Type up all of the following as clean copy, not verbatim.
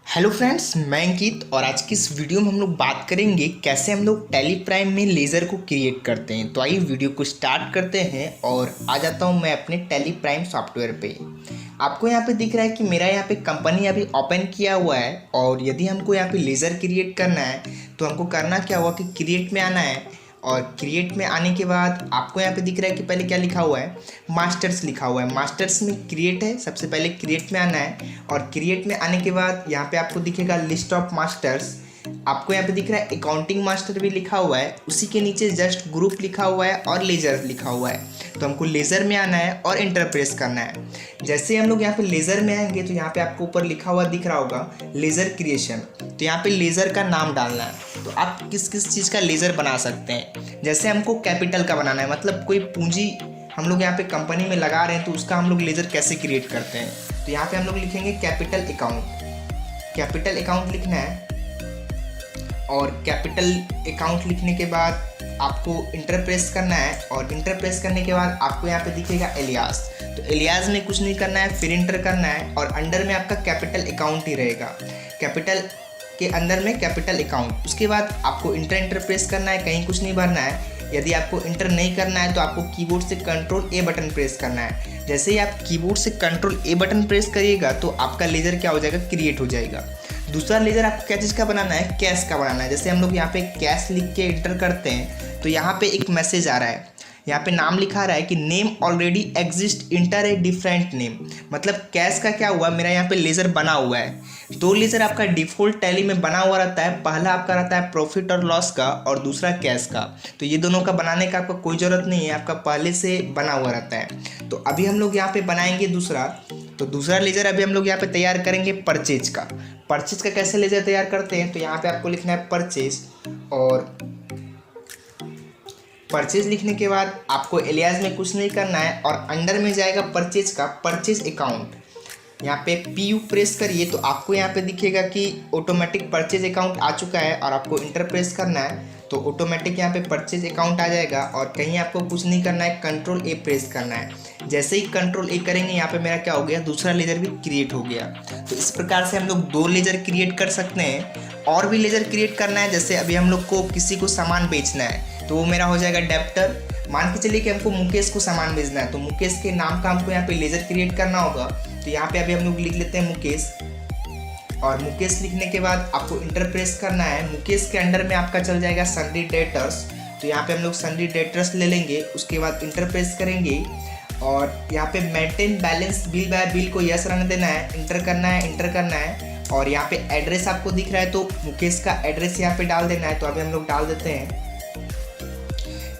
Hello friends, मैं अंकित और आज की इस वीडियो में हम लोग बात करेंगे कैसे हम लोग टैली प्राइम में लेज़र को क्रिएट करते हैं। तो आइए वीडियो को स्टार्ट करते हैं और आ जाता हूं मैं अपने टैली प्राइम सॉफ्टवेयर पे। आपको यहाँ पे दिख रहा है कि मेरा यहाँ पे कंपनी अभी ओपन किया हुआ है और यदि हमको यहाँ पे लेज़र क्रिएट करना है तो हमको करना क्या हुआ कि क्रिएट में आना है। और क्रिएट में आने के बाद आपको यहाँ पे दिख रहा है कि पहले क्या लिखा हुआ है, मास्टर्स लिखा हुआ है। मास्टर्स में क्रिएट है, सबसे पहले क्रिएट में आना है और क्रिएट में आने के बाद यहाँ पे आपको दिखेगा लिस्ट ऑफ मास्टर्स। आपको यहाँ पे दिख रहा है अकाउंटिंग मास्टर भी लिखा हुआ है, उसी के नीचे जस्ट ग्रुप लिखा हुआ है और लेज़र लिखा हुआ है। तो हमको लेज़र में आना है और एंटर प्रेस करना है। जैसे हम लोग यहाँ पे लेज़र में आएंगे तो यहाँ पे आपको ऊपर लिखा हुआ दिख रहा होगा लेज़र क्रिएशन। तो यहाँ पे लेज़र का नाम डालना है। तो आप किस किस चीज़ का लेज़र बना सकते हैं। जैसे हमको कैपिटल का बनाना है, मतलब कोई पूंजी हम लोग यहाँ पे कंपनी में लगा रहे हैं तो उसका हम लोग लेज़र कैसे क्रिएट करते हैं। तो यहाँ पे हम लोग लिखेंगे कैपिटल अकाउंट। कैपिटल अकाउंट लिखना है और कैपिटल अकाउंट लिखने के बाद आपको इंटर प्रेस करना है और इंटर प्रेस करने के बाद आपको यहाँ पे दिखेगा एलियास। तो एलियास में कुछ नहीं करना है, फिर इंटर करना है और अंडर में आपका कैपिटल अकाउंट ही रहेगा। कैपिटल के अंदर में कैपिटल अकाउंट, उसके बाद आपको इंटर प्रेस करना है, कहीं कुछ नहीं भरना है। यदि आपको इंटर नहीं करना है तो आपको कीबोर्ड से कंट्रोल ए बटन प्रेस करना है। जैसे ही आप कीबोर्ड से कंट्रोल ए बटन प्रेस करिएगा तो आपका लेज़र क्या हो जाएगा, क्रिएट हो जाएगा। दूसरा लेज़र आपको क्या चीज़ का बनाना है, कैश का बनाना है। जैसे हम लोग यहाँ पे कैश लिख के इंटर करते हैं तो यहाँ पे एक मैसेज आ रहा है, यहाँ पे नाम लिखा रहा है कि name already exist, inter a different name. मतलब कैश का क्या हुआ, मेरा यहाँ पे लेज़र बना हुआ है। दो लेज़र आपका डिफ़ॉल्ट टैली में बना हुआ रहता है, पहला आपका रहता है प्रॉफिट और लॉस का और दूसरा कैश का। तो ये दोनों का बनाने का आपको कोई ज़रूरत नहीं है, आपका पहले से बना हुआ रहता है। तो अभी हम लोग यहाँ पे बनाएंगे दूसरा। तो दूसरा लेज़र अभी हम लोग यहाँ पे तैयार करेंगे परचेज का। परचेज का कैसे लेज़र तैयार करते हैं, तो यहाँ पे आपको लिखना है परचेज और परचेज लिखने के बाद आपको एलियास में कुछ नहीं करना है और अंडर में जाएगा परचेज का परचेज अकाउंट। यहाँ पे PU प्रेस करिए तो आपको यहाँ पे दिखेगा कि ऑटोमेटिक परचेज अकाउंट आ चुका है और आपको इंटर प्रेस करना है तो ऑटोमेटिक यहाँ पे परचेज अकाउंट आ जाएगा और कहीं आपको कुछ नहीं करना है, कंट्रोल ए प्रेस करना है। जैसे ही कंट्रोल ए करेंगे यहाँ पे मेरा क्या हो गया, दूसरा लेज़र भी क्रिएट हो गया। तो इस प्रकार से हम लोग दो लेज़र क्रिएट कर सकते हैं। और भी लेज़र क्रिएट करना है, जैसे अभी हम लोग को किसी को सामान बेचना है तो वो मेरा हो जाएगा डेप्टर। मान के चलिए कि हमको मुकेश को सामान बेचना है तो मुकेश के नाम का हमको यहाँ पे लेज़र क्रिएट करना होगा। तो यहाँ पे अभी हम लोग लिख लेते हैं मुकेश और मुकेश लिखने के बाद आपको इंटर प्रेस करना है। मुकेश के अंडर में आपका चल जाएगा सन्ड्री डेटर्स। तो यहाँ पे हम लोग सन्ड्री डेटर्स ले लेंगे, उसके बाद इंटर प्रेस करेंगे और यहाँ पे maintain balance bill bye bill को यस रहने देना है, इंटर करना है, इंटर करना है। और यहाँ पे एड्रेस आपको दिख रहा है तो मुकेश का एड्रेस यहाँ पे डाल देना है। तो अभी हम लोग डाल देते हैं,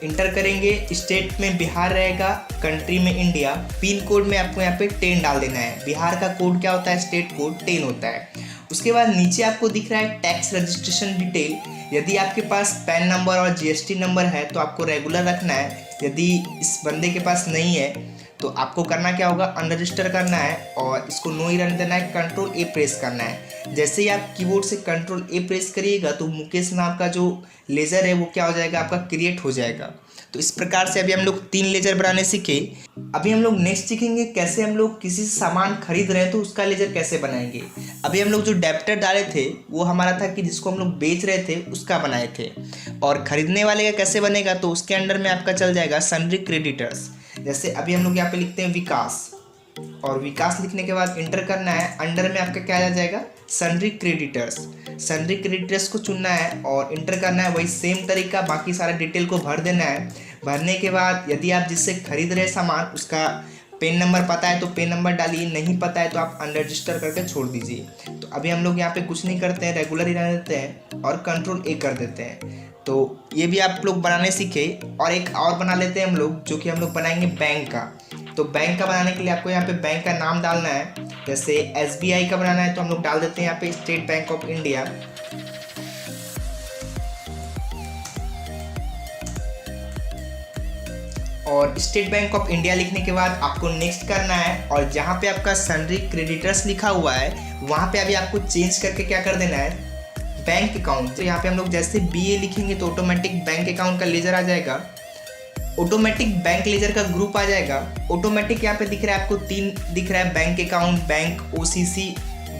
इंटर करेंगे। स्टेट में बिहार रहेगा, कंट्री में इंडिया, पिन कोड में आपको यहाँ पे 10 डाल देना है। बिहार का कोड क्या होता है, स्टेट कोड 10 होता है। उसके बाद नीचे आपको दिख रहा है टैक्स रजिस्ट्रेशन डिटेल। यदि आपके पास पैन नंबर और GST नंबर है तो आपको रेगुलर रखना है। यदि इस बंदे के पास नहीं है तो आपको करना क्या होगा, अनरजिस्टर करना है और इसको नो ही रहने देना है, कंट्रोल ए प्रेस करना है। जैसे ही आप कीबोर्ड से कंट्रोल ए प्रेस करिएगा तो मुकेश नाम का जो लेज़र है वो क्या हो जाएगा, आपका क्रिएट हो जाएगा। तो इस प्रकार से अभी हम लोग 3 लेज़र बनाने सीखे। अभी हम लोग नेक्स्ट सीखेंगे कैसे हम लोग किसी से सामान खरीद रहे हैं तो उसका लेज़र कैसे बनाएंगे। अभी हम लोग जो डेप्टर डाले थे वो हमारा था कि जिसको हम लोग बेच रहे थे उसका बनाए थे, और खरीदने वाले का कैसे बनेगा तो उसके अंडर में आपका चल जाएगा सन्ड्री क्रेडिटर्स। जैसे अभी हम लोग यहाँ पे लिखते हैं विकास और विकास लिखने के बाद इंटर करना है। अंडर में आपका क्या आ जाएगा, सन्ड्री क्रेडिटर्स। सन्ड्री क्रेडिटर्स को चुनना है और इंटर करना है। वही सेम तरीका बाकी सारा डिटेल को भर देना है। भरने के बाद यदि आप जिससे खरीद रहे सामान उसका पेन नंबर पता है तो पेन नंबर डालिए, नहीं पता है तो आप अनरजिस्टर करके छोड़ दीजिए। तो अभी हम लोग यहाँ पे कुछ नहीं करते हैं, रेगुलर ही रहने देते हैं और कंट्रोल ए कर देते हैं। तो ये भी आप लोग बनाने सीखे। और एक और बना लेते हैं हम लोग, जो कि हम लोग बनाएंगे बैंक का। तो बैंक का बनाने के लिए आपको यहाँ पे बैंक का नाम डालना है। जैसे SBI का बनाना है तो हम लोग डाल देते हैं यहाँ पे स्टेट बैंक ऑफ इंडिया। और स्टेट बैंक ऑफ इंडिया लिखने के बाद आपको नेक्स्ट करना है और जहाँ पे आपका सन्ड्री क्रेडिटर्स लिखा हुआ है वहाँ पे अभी आपको चेंज करके क्या कर देना है, बैंक अकाउंट। तो यहाँ पे हम लोग जैसे BA लिखेंगे तो ऑटोमेटिक बैंक अकाउंट का लेज़र आ जाएगा, ऑटोमेटिक बैंक लेज़र का ग्रुप आ जाएगा। ऑटोमेटिक यहाँ पे दिख रहा है आपको 3 दिख रहा है, bank account, bank OCC,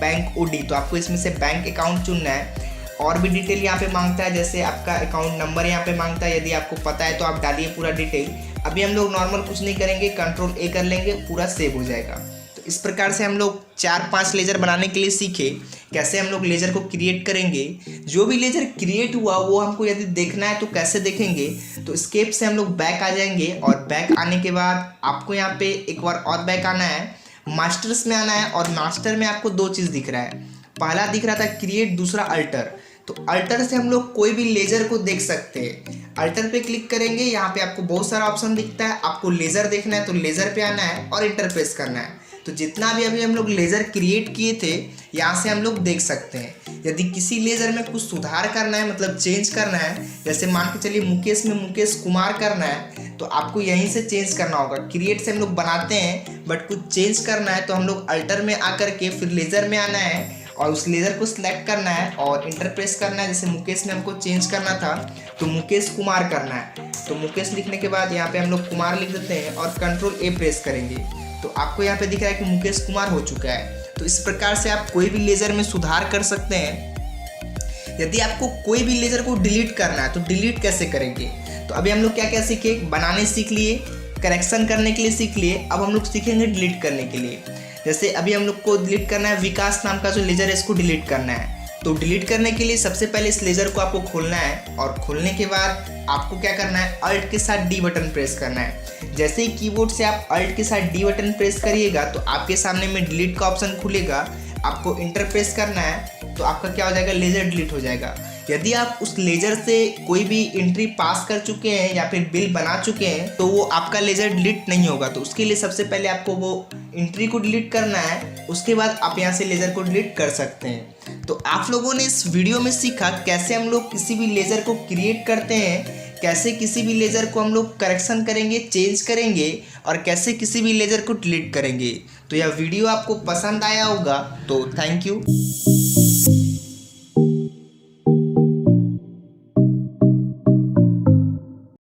bank OD, तो आपको इसमें से बैंक अकाउंट चुनना है। और भी डिटेल यहाँ पे मांगता है, जैसे आपका अकाउंट नंबर यहाँ पे मांगता है, यदि आपको पता है तो आप डालिए पूरा डिटेल। अभी हम लोग नॉर्मल कुछ नहीं करेंगे, कंट्रोल ए कर लेंगे, पूरा सेव हो जाएगा। तो इस प्रकार से हम लोग 4-5 लेजर बनाने के लिए सीखे, कैसे हम लोग लेजर को क्रिएट करेंगे। जो भी लेजर क्रिएट हुआ वो हमको यदि देखना है तो कैसे देखेंगे, तो स्केप से हम लोग बैक आ जाएंगे। और बैक आने के बाद आपको यहाँ पे एक बार और बैक आना है, मास्टर्स में आना है। और मास्टर में आपको 2 चीज़ दिख रहा है, पहला दिख रहा था क्रिएट, दूसरा अल्टर। तो अल्टर से हम लोग कोई भी लेजर को देख सकते हैं। अल्टर पे क्लिक करेंगे, यहाँ पे आपको बहुत सारा ऑप्शन दिखता है। आपको लेजर देखना है तो लेजर पे आना है और इंटरफेस करना है। तो जितना भी अभी हम लोग लेजर क्रिएट किए थे यहाँ से हम लोग देख सकते हैं। यदि किसी लेजर में कुछ सुधार करना है, मतलब चेंज करना है, जैसे मान के चलिए मुकेश में मुकेश कुमार करना है, तो आपको यहीं से चेंज करना होगा। क्रिएट से हम लोग बनाते हैं, बट कुछ चेंज करना है तो हम लोग अल्टर में आकर के फिर लेजर में आना है और उस लेजर को सिलेक्ट करना है और इंटरप्रेस करना है। जैसे मुकेश में हमको चेंज करना था तो मुकेश कुमार करना है। तो मुकेश लिखने के बाद यहाँ पे हम लोग कुमार लिख देते हैं और कंट्रोल ए प्रेस करेंगे, तो आपको यहाँ पे दिख रहा है कि मुकेश कुमार हो चुका है। तो इस प्रकार से आप कोई भी लेजर में सुधार कर सकते हैं। यदि आपको कोई भी लेजर को डिलीट करना है तो डिलीट कैसे करेंगे, तो अभी हम लोग क्या क्या सीखे, बनाने सीख लिए, करेक्शन करने के लिए सीख लिए। अब हम लोग सीखेंगे डिलीट करने के लिए। जैसे अभी हम लोग को डिलीट करना है, विकास नाम का जो लेजर है इसको डिलीट करना है। तो डिलीट करने के लिए सबसे पहले इस लेजर को आपको खोलना है और खोलने के बाद आपको क्या करना है, अल्ट के साथ डी बटन प्रेस करना है। जैसे ही कीबोर्ड से आप अल्ट के साथ डी बटन प्रेस करिएगा तो आपके सामने में डिलीट का ऑप्शन खुलेगा। आपको इंटर प्रेस करना है तो आपका क्या हो जाएगा, लेजर डिलीट हो जाएगा। यदि आप उस लेजर से कोई भी एंट्री पास कर चुके हैं या फिर बिल बना चुके हैं तो वो आपका लेजर डिलीट नहीं होगा। तो उसके लिए सबसे पहले आपको वो एंट्री को डिलीट करना है, उसके बाद आप यहाँ से लेजर को डिलीट कर सकते हैं। तो आप लोगों ने इस वीडियो में सीखा कैसे हम लोग किसी भी लेजर को क्रिएट करते हैं, कैसे किसी भी लेजर को हम लोग करेक्शन करेंगे, चेंज करेंगे, और कैसे किसी भी लेजर को डिलीट करेंगे। तो यह वीडियो आपको पसंद आया होगा, तो थैंक यू।